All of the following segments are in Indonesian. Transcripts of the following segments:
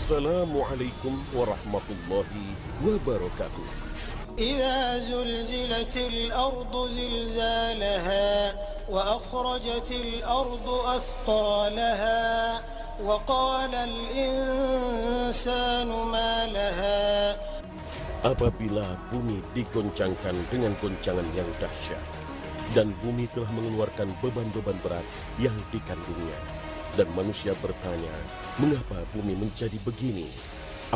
Assalamualaikum warahmatullahi wabarakatuh. إذا زلزلت الأرض زلزالها وأخرجت الأرض أثقالها وقال الإنسان ما لها. Apabila bumi digoncangkan dengan goncangan yang dahsyat, dan bumi telah mengeluarkan beban-beban berat yang dikandungnya, dan manusia bertanya, mengapa bumi menjadi begini?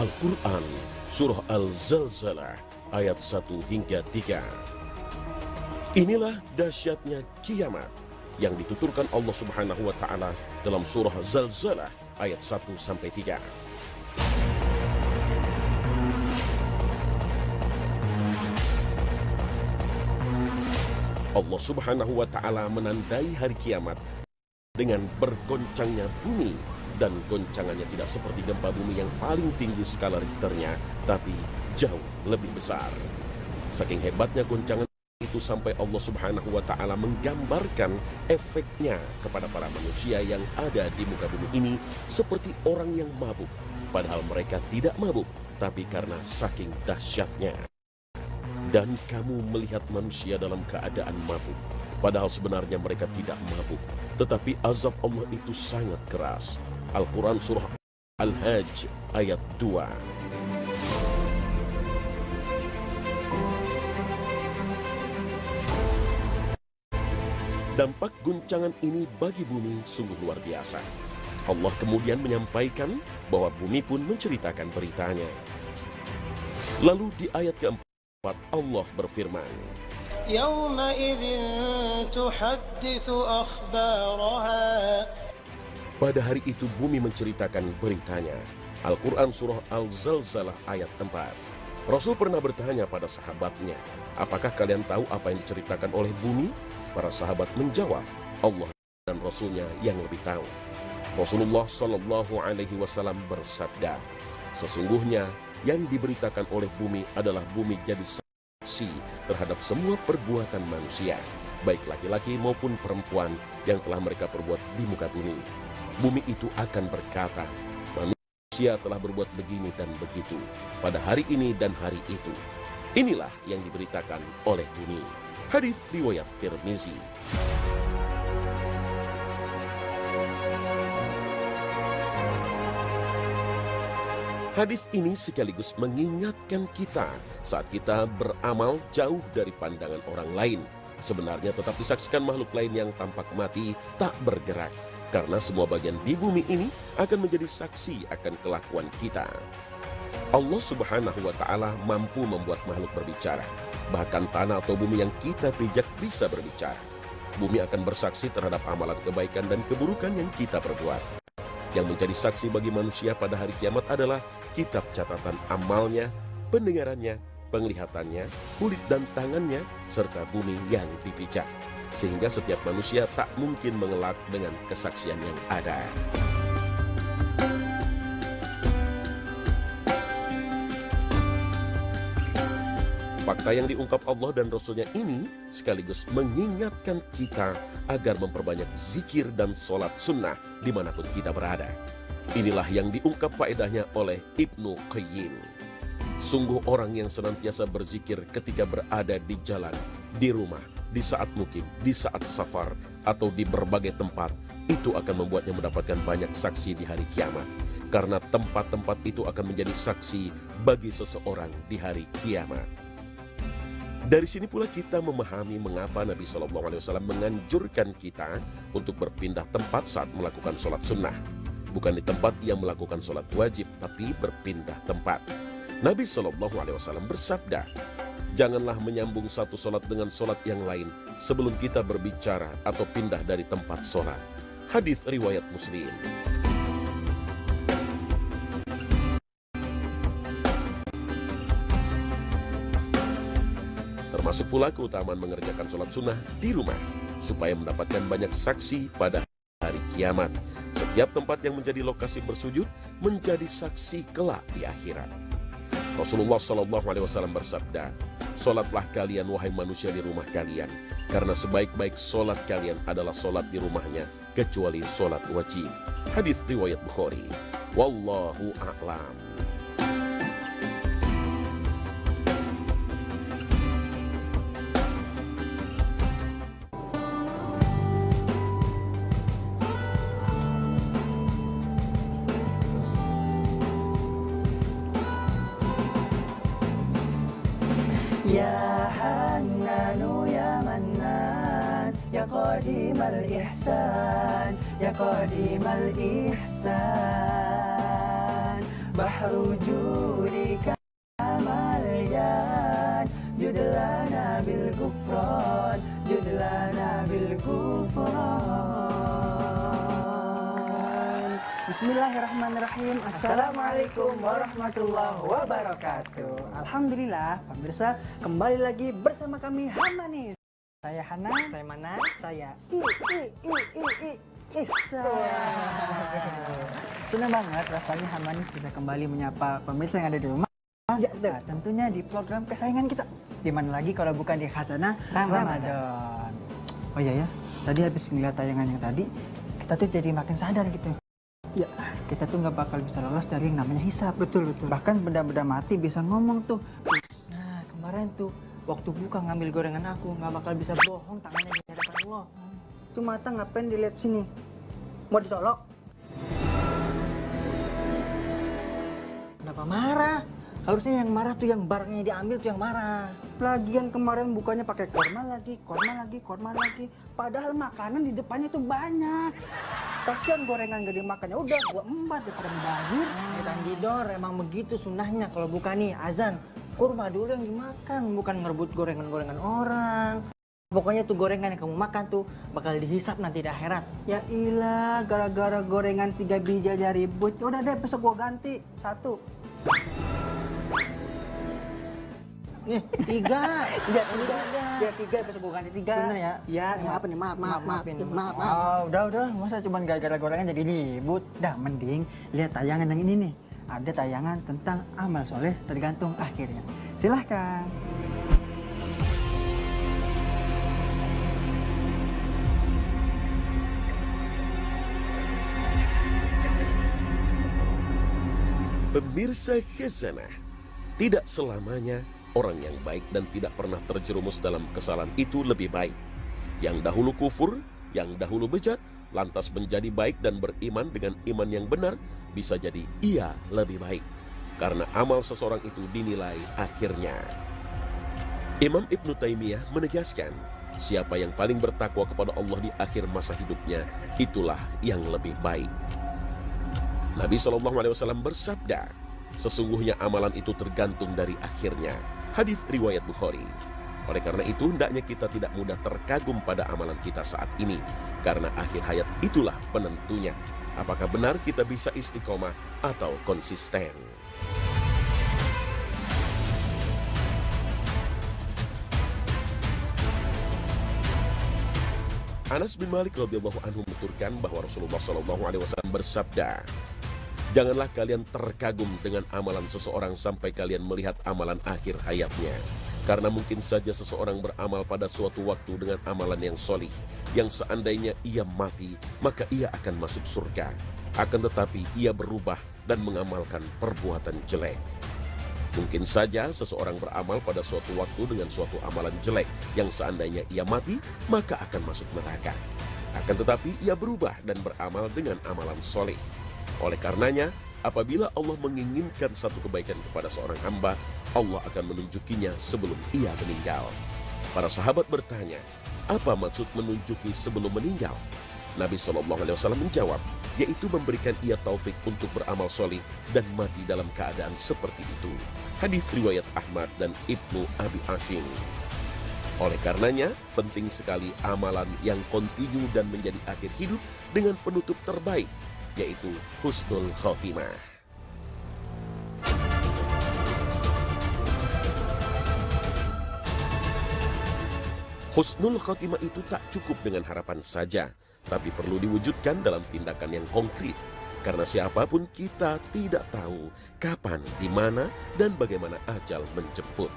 Al-Quran, Surah Al-Zalzalah, ayat 1 hingga 3. Inilah dahsyatnya kiamat yang dituturkan Allah Subhanahu wa Ta'ala dalam Surah Zalzalah, ayat 1 sampai 3. Allah Subhanahu wa Ta'ala menandai hari kiamat dengan bergoncangnya bumi, dan goncangannya tidak seperti gempa bumi yang paling tinggi skala Richternya, tapi jauh lebih besar. Saking hebatnya goncangan itu sampai Allah Subhanahu wa Ta'ala menggambarkan efeknya kepada para manusia yang ada di muka bumi ini seperti orang yang mabuk, padahal mereka tidak mabuk, tapi karena saking dahsyatnya. Dan kamu melihat manusia dalam keadaan mabuk, padahal sebenarnya mereka tidak mabuk, tetapi azab Allah itu sangat keras. Al-Quran Surah Al-Hajj ayat 2. Dampak guncangan ini bagi bumi sungguh luar biasa. Allah kemudian menyampaikan bahwa bumi pun menceritakan beritanya. Lalu di ayat keempat Allah berfirman, pada hari itu bumi menceritakan beritanya. Al-Quran Surah Al-Zalzalah ayat 4. Rasul pernah bertanya pada sahabatnya, apakah kalian tahu apa yang diceritakan oleh bumi? Para sahabat menjawab, Allah dan Rasulnya yang lebih tahu. Rasulullah Shallallahu Alaihi Wasallam bersabda, sesungguhnya yang diberitakan oleh bumi adalah bumi jadi saksi terhadap semua perbuatan manusia, baik laki-laki maupun perempuan yang telah mereka perbuat di muka bumi. Bumi itu akan berkata, manusia telah berbuat begini dan begitu pada hari ini dan hari itu. Inilah yang diberitakan oleh bumi. Hadis riwayat Tirmizi. Hadis ini sekaligus mengingatkan kita saat kita beramal jauh dari pandangan orang lain. Sebenarnya tetap disaksikan makhluk lain yang tampak mati tak bergerak, karena semua bagian di bumi ini akan menjadi saksi akan kelakuan kita. Allah Subhanahu wa Ta'ala mampu membuat makhluk berbicara. Bahkan tanah atau bumi yang kita pijak bisa berbicara. Bumi akan bersaksi terhadap amalan kebaikan dan keburukan yang kita perbuat. Yang menjadi saksi bagi manusia pada hari kiamat adalah kitab catatan amalnya, pendengarannya, penglihatannya, kulit dan tangannya, serta bumi yang dipijak. Sehingga setiap manusia tak mungkin mengelak dengan kesaksian yang ada. Fakta yang diungkap Allah dan Rasulnya ini sekaligus mengingatkan kita agar memperbanyak zikir dan sholat sunnah dimanapun kita berada. Inilah yang diungkap faedahnya oleh Ibnu Qayyim. Sungguh orang yang senantiasa berzikir ketika berada di jalan, di rumah, di saat mukim, di saat safar, atau di berbagai tempat, itu akan membuatnya mendapatkan banyak saksi di hari kiamat. Karena tempat-tempat itu akan menjadi saksi bagi seseorang di hari kiamat. Dari sini pula kita memahami mengapa Nabi SAW menganjurkan kita untuk berpindah tempat saat melakukan sholat sunnah. Bukan di tempat yang melakukan sholat wajib, tapi berpindah tempat. Nabi SAW bersabda, janganlah menyambung satu sholat dengan sholat yang lain sebelum kita berbicara atau pindah dari tempat sholat. Hadis riwayat Muslim. Termasuk pula keutamaan mengerjakan sholat sunnah di rumah, supaya mendapatkan banyak saksi pada hari kiamat. Setiap tempat yang menjadi lokasi bersujud menjadi saksi kelak di akhirat. Rasulullah SAW bersabda, sholatlah kalian wahai manusia di rumah kalian, karena sebaik-baik sholat kalian adalah sholat di rumahnya, kecuali sholat wajib. Hadis riwayat Bukhari. Wallahu a'lam. Ya Hannanu ya Mannan, ya Qadimal Ihsan, ya Qadimal Ihsan, Bahru Judika Malyan, Judlana bil Gufran, Judlana bil Gufran. Bismillahirrahmanirrahim. Assalamualaikum warahmatullahi wabarakatuh. Alhamdulillah, pemirsa, kembali lagi bersama kami Hamanis. Saya Hana, saya Mana, saya Isa. Senang banget rasanya Hamanis bisa kembali menyapa pemirsa yang ada di rumah. Ya, nah, tentunya di program kesayangan kita. Di mana lagi kalau bukan di Khazanah Ramadan. Oh iya ya, tadi habis ngeliat tayangan yang tadi, kita tuh jadi makin sadar gitu. Ya, kita tuh nggak bakal bisa lolos dari yang namanya hisab. Betul. Bahkan benda-benda mati bisa ngomong tuh. Nah, kemarin tuh waktu buka ngambil gorengan aku nggak bakal bisa bohong tangannya di hadapan Allah. Tuh mata ngapain dilihat sini? Mau dicolok? Kenapa marah? Harusnya yang marah tuh yang barangnya diambil tuh yang marah. Lagian kemarin bukanya pakai korma lagi. Padahal makanan di depannya tuh banyak. Kasihan gorengan gak dimakannya, udah gua empat daripada mubazir. Kang Didor, emang begitu sunnahnya kalau bukan nih azan. Kurma dulu yang dimakan, bukan ngerebut gorengan-gorengan orang. Pokoknya tuh gorengan yang kamu makan tuh bakal dihisap nanti di akhirat. Ya ilah, gara-gara gorengan 3 biji aja ribut. Udah deh, besok gua ganti 1. Nih, 3. Ya, 3 besok gua ganti 3. Bener ya? Ya, apa nih? Maaf. Oh, udah. Masa cuma gara-gara gorengan jadi ribut? Dah, mending lihat tayangan yang ini nih. Ada tayangan tentang amal soleh tergantung akhirnya. Silahkan. Pemirsa Khazanah, tidak selamanya orang yang baik dan tidak pernah terjerumus dalam kesalahan itu lebih baik. Yang dahulu kufur, yang dahulu bejat, lantas menjadi baik dan beriman dengan iman yang benar, bisa jadi ia lebih baik. Karena amal seseorang itu dinilai akhirnya. Imam Ibnu Taimiyah menegaskan, siapa yang paling bertakwa kepada Allah di akhir masa hidupnya, itulah yang lebih baik. Nabi SAW bersabda, sesungguhnya amalan itu tergantung dari akhirnya. Hadis riwayat Bukhari. Oleh karena itu, hendaknya kita tidak mudah terkagum pada amalan kita saat ini. Karena akhir hayat itulah penentunya. Apakah benar kita bisa istiqomah atau konsisten. Anas bin Malik radhiyallahu anhu menuturkan bahwa Rasulullah SAW bersabda, janganlah kalian terkagum dengan amalan seseorang sampai kalian melihat amalan akhir hayatnya. Karena mungkin saja seseorang beramal pada suatu waktu dengan amalan yang solih, yang seandainya ia mati, maka ia akan masuk surga. Akan tetapi ia berubah dan mengamalkan perbuatan jelek. Mungkin saja seseorang beramal pada suatu waktu dengan suatu amalan jelek, yang seandainya ia mati, maka akan masuk neraka. Akan tetapi ia berubah dan beramal dengan amalan soleh. Oleh karenanya, apabila Allah menginginkan satu kebaikan kepada seorang hamba, Allah akan menunjukinya sebelum ia meninggal. Para sahabat bertanya, apa maksud menunjuki sebelum meninggal? Nabi SAW menjawab, yaitu memberikan ia taufik untuk beramal soleh dan mati dalam keadaan seperti itu. Hadis riwayat Ahmad dan Ibnu Abi Asim. Oleh karenanya, penting sekali amalan yang kontinu dan menjadi akhir hidup dengan penutup terbaik, yaitu husnul khotimah. Husnul khotimah itu tak cukup dengan harapan saja, tapi perlu diwujudkan dalam tindakan yang konkret. Karena siapapun kita tidak tahu kapan, di mana, dan bagaimana ajal menjemput.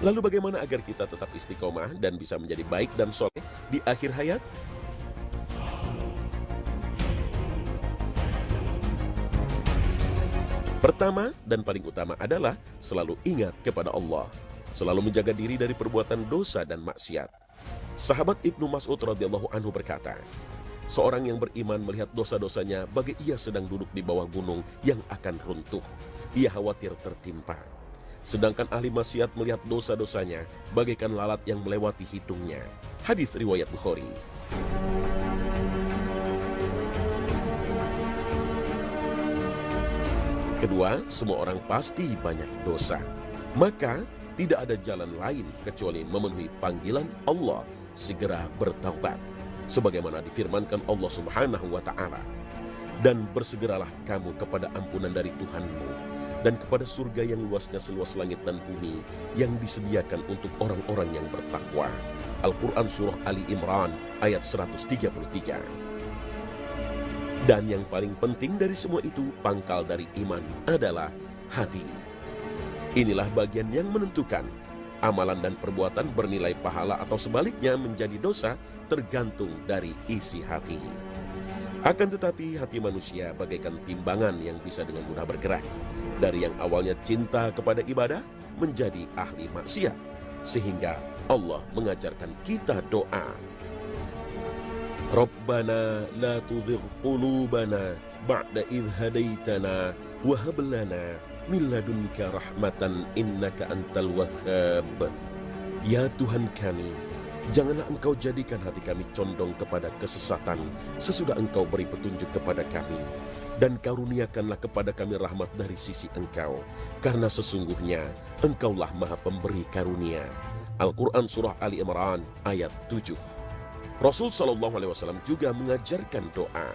Lalu bagaimana agar kita tetap istiqomah dan bisa menjadi baik dan soleh di akhir hayat? Pertama dan paling utama adalah selalu ingat kepada Allah, selalu menjaga diri dari perbuatan dosa dan maksiat. Sahabat Ibnu Mas'ud radhiyallahu anhu berkata, seorang yang beriman melihat dosa-dosanya bagai ia sedang duduk di bawah gunung yang akan runtuh. Ia khawatir tertimpa. Sedangkan ahli maksiat melihat dosa-dosanya bagaikan lalat yang melewati hidungnya. Hadis riwayat Bukhari. Kedua, semua orang pasti banyak dosa. Maka tidak ada jalan lain kecuali memenuhi panggilan Allah, segera bertaubat. Sebagaimana difirmankan Allah Subhanahu wa Ta'ala. Dan bersegeralah kamu kepada ampunan dari Tuhanmu, dan kepada surga yang luasnya seluas langit dan bumi, yang disediakan untuk orang-orang yang bertakwa. Al-Quran Surah Ali Imran ayat 133. Dan yang paling penting dari semua itu, pangkal dari iman adalah hati. Inilah bagian yang menentukan. Amalan dan perbuatan bernilai pahala atau sebaliknya menjadi dosa tergantung dari isi hati. Akan tetapi hati manusia bagaikan timbangan yang bisa dengan mudah bergerak. Dari yang awalnya cinta kepada ibadah menjadi ahli maksiat. Sehingga Allah mengajarkan kita doa. Rabbana la tuzigh qulubana ba'da idh hadaitana wa hab lana min ladunka rahmatan innaka antal wahhab. Ya Tuhan kami, janganlah Engkau jadikan hati kami condong kepada kesesatan sesudah Engkau beri petunjuk kepada kami, dan karuniakanlah kepada kami rahmat dari sisi Engkau, karena sesungguhnya Engkaulah Maha Pemberi karunia. Al-Quran Surah Ali Imran ayat 7. Rasul SAW juga mengajarkan doa.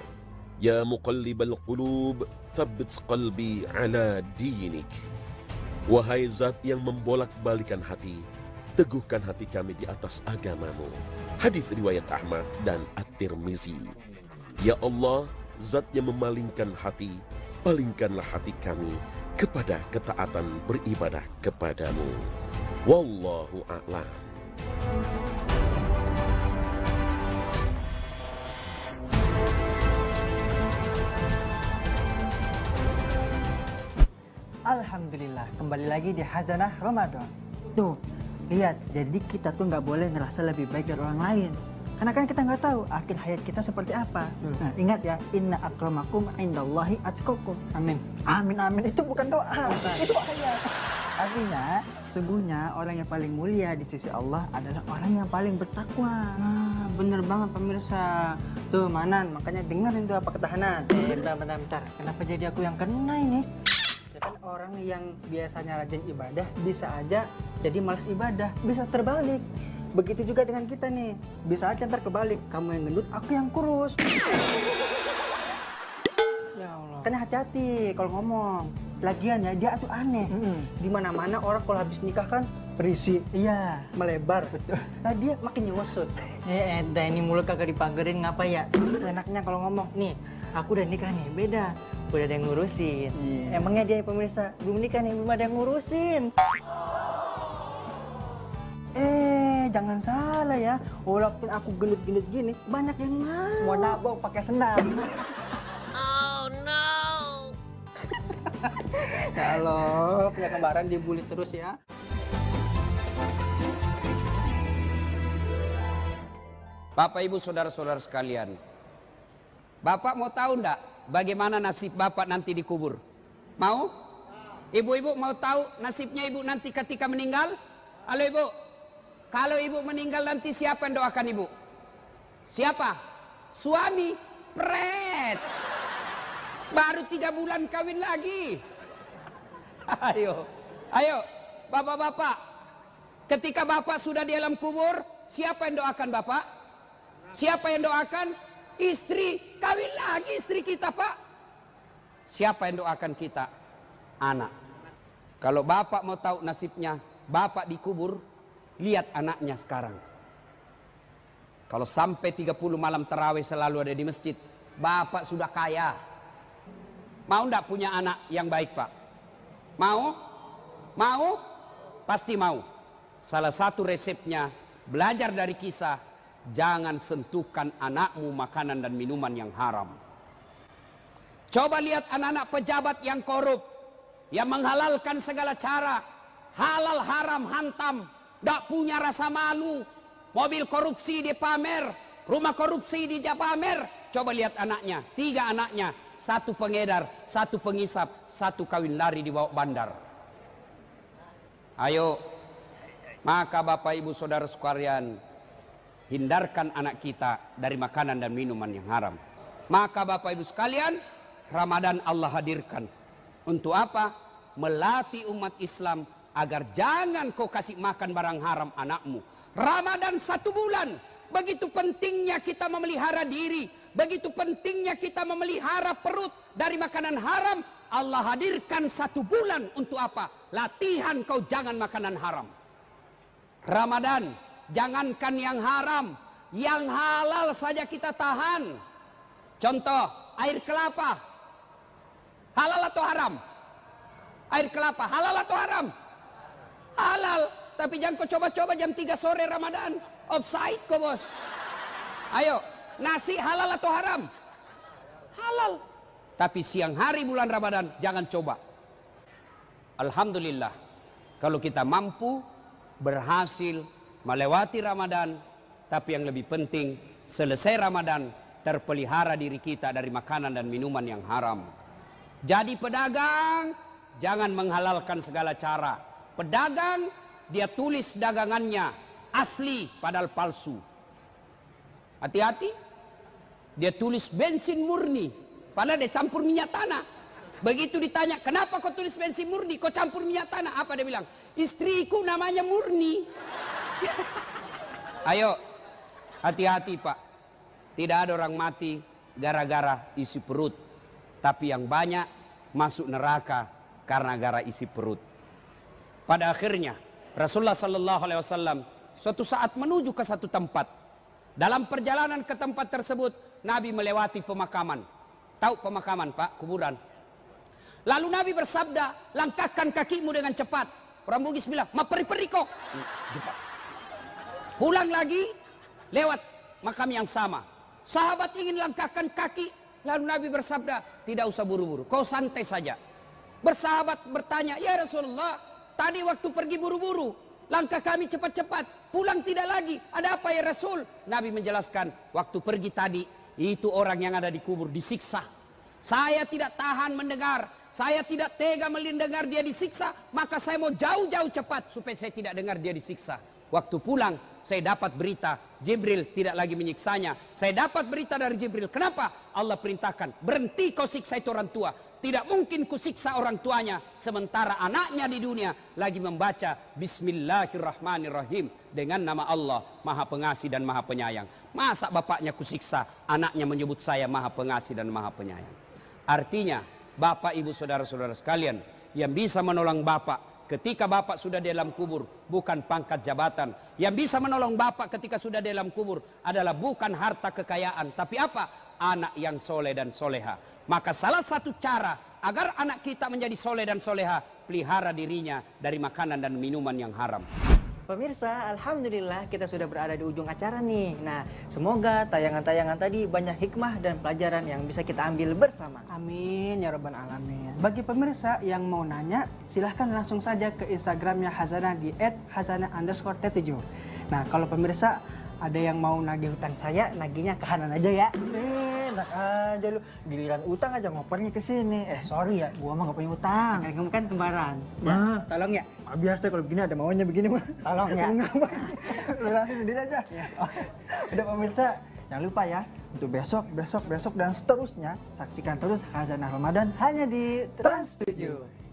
Ya muqallibal qulub, thabbit qalbi ala dinik. Wahai zat yang membolak-balikan hati, teguhkan hati kami di atas agamamu. Hadis riwayat Ahmad dan At-Tirmizi. Ya Allah, zat yang memalingkan hati, palingkanlah hati kami kepada ketaatan beribadah kepadamu. Wallahu a'lam. Alhamdulillah, kembali lagi di Khazanah Ramadan. Tuh, lihat, jadi kita tuh nggak boleh ngerasa lebih baik dari orang lain. Karena kan kita nggak tahu akhir hayat kita seperti apa. Nah, ingat ya, inna akramakum indallahi atqakum. Amin. Amin, amin. Itu bukan doa, itu ayat. Artinya, sungguhnya orang yang paling mulia di sisi Allah adalah orang yang paling bertakwa. Nah, bener banget pemirsa. Tuh, Manan, makanya dengerin tuh apa ketahanan. Bentar. Kenapa jadi aku yang kena ini? Kan orang yang biasanya rajin ibadah bisa aja jadi malas ibadah, bisa terbalik. Begitu juga dengan kita nih, bisa aja ntar kebalik, kamu yang gendut, aku yang kurus. Ya Allah. Kan hati-hati kalau ngomong. Lagian ya dia tuh aneh. Di mana-mana orang kalau habis nikah kan berisi, iya, melebar. Betul. Nah dia makin nyewesut. Ini mulut kagak dipagerin ngapa ya? Seenaknya kalau ngomong nih. Aku udah nikah nih, beda. Udah ada yang ngurusin. Emangnya dia pemirsa belum nikah nih, belum ada yang ngurusin. Jangan salah ya. Walaupun aku gendut-gendut gini, banyak yang mau nabok pakai senam. Oh no. Ya Allah, punya kembaran dibully terus ya. Bapak, Ibu, saudara-saudara sekalian, Bapak mau tahu enggak bagaimana nasib Bapak nanti dikubur? Mau? Ibu-ibu mau tahu nasibnya Ibu nanti ketika meninggal? Halo Ibu, kalau Ibu meninggal nanti siapa yang doakan Ibu? Siapa? Suami? Pret. Baru 3 bulan kawin lagi. Ayo Bapak-bapak, ketika Bapak sudah di alam kubur, siapa yang doakan Bapak? Siapa yang doakan? Istri, kawin lagi istri kita Pak. Siapa yang doakan kita? Anak. Kalau Bapak mau tahu nasibnya Bapak dikubur, lihat anaknya sekarang. Kalau sampai 30 malam tarawih selalu ada di masjid, Bapak sudah kaya. Mau enggak punya anak yang baik Pak? Mau? Mau? Pasti mau. Salah satu resepnya, belajar dari kisah, jangan sentuhkan anakmu makanan dan minuman yang haram. Coba lihat anak-anak pejabat yang korup. yang menghalalkan segala cara, halal haram hantam, tidak punya rasa malu, mobil korupsi dia pamer, rumah korupsi dia pamer. Coba lihat anaknya, 3 anaknya, 1 pengedar, 1 pengisap, 1 kawin lari di bawah bandar. Ayo, maka Bapak Ibu Saudara sekalian, hindarkan anak kita dari makanan dan minuman yang haram. Maka Bapak Ibu sekalian, Ramadan Allah hadirkan untuk apa? Melatih umat Islam agar jangan kau kasih makan barang haram anakmu. Ramadan 1 bulan. Begitu pentingnya kita memelihara diri, begitu pentingnya kita memelihara perut dari makanan haram. Allah hadirkan 1 bulan untuk apa? Latihan kau jangan makanan haram. Ramadan, jangankan yang haram, yang halal saja kita tahan. Contoh, air kelapa. Halal atau haram? Air kelapa, halal atau haram? Halal. Tapi jangan kau coba-coba jam 3 sore Ramadan. Offside kau bos. Ayo, nasi halal atau haram? Halal. Tapi siang hari bulan Ramadan jangan coba. Alhamdulillah, kalau kita mampu berhasil melewati Ramadan, tapi yang lebih penting selesai Ramadan terpelihara diri kita dari makanan dan minuman yang haram. Jadi pedagang jangan menghalalkan segala cara. Pedagang dia tulis dagangannya asli padahal palsu. Hati-hati. Dia tulis bensin murni padahal dia campur minyak tanah. Begitu ditanya, kenapa kau tulis bensin murni, kau campur minyak tanah? Apa dia bilang? Istriku namanya Murni. Ayo, hati-hati Pak. Tidak ada orang mati gara-gara isi perut. Tapi yang banyak masuk neraka karena gara isi perut. Pada akhirnya Rasulullah SAW suatu saat menuju ke satu tempat. Dalam perjalanan ke tempat tersebut Nabi melewati pemakaman. Tahu pemakaman Pak? Kuburan. Lalu Nabi bersabda, langkahkan kakimu dengan cepat. Orang Bugis bilang, maperi-peri kok. Pulang lagi lewat makam yang sama. Sahabat ingin langkahkan kaki. Lalu Nabi bersabda, tidak usah buru-buru, kau santai saja. Bersahabat bertanya, ya Rasulullah, tadi waktu pergi buru-buru, langkah kami cepat-cepat, pulang tidak lagi. Ada apa ya Rasul? Nabi menjelaskan, waktu pergi tadi, itu orang yang ada di kubur disiksa. Saya tidak tahan mendengar, saya tidak tega mendengar dia disiksa, maka saya mau jauh-jauh cepat supaya saya tidak dengar dia disiksa. Waktu pulang, saya dapat berita, Jibril tidak lagi menyiksanya. Saya dapat berita dari Jibril. Kenapa? Allah perintahkan, berhenti kau siksa itu orang tua. Tidak mungkin ku siksa orang tuanya, sementara anaknya di dunia lagi membaca Bismillahirrahmanirrahim. Dengan nama Allah, Maha Pengasih dan Maha Penyayang. Masa bapaknya ku siksa, anaknya menyebut saya Maha Pengasih dan Maha Penyayang. Artinya, Bapak, Ibu, Saudara-saudara sekalian, yang bisa menolong Bapak ketika Bapak sudah di dalam kubur bukan pangkat jabatan. Yang bisa menolong Bapak ketika sudah di dalam kubur adalah bukan harta kekayaan, tapi apa? Anak yang soleh dan soleha. Maka salah satu cara agar anak kita menjadi soleh dan soleha, pelihara dirinya dari makanan dan minuman yang haram. Pemirsa, alhamdulillah kita sudah berada di ujung acara nih. Nah, semoga tayangan-tayangan tadi banyak hikmah dan pelajaran yang bisa kita ambil bersama. Amin ya rabbal alamin. Bagi pemirsa yang mau nanya, silahkan langsung saja ke Instagramnya Hazanah di @hazanah_t7. Nah, kalau pemirsa ada yang mau nagih utang saya, nagihnya ke Hanan aja ya. Enak aja lu, giliran utang aja ngopernya ke sini. Sorry ya, gua mah gak punya utang. Kamu kan kembaran. Nah, tolong ya. Biasa kalau begini ada maunya begini mah. Tolong ya. Lu langsung sendiri aja. Ya. Udah pemirsa, jangan lupa ya untuk besok dan seterusnya saksikan terus Hazanah Ramadan hanya di Trans 7.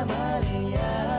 Amalia.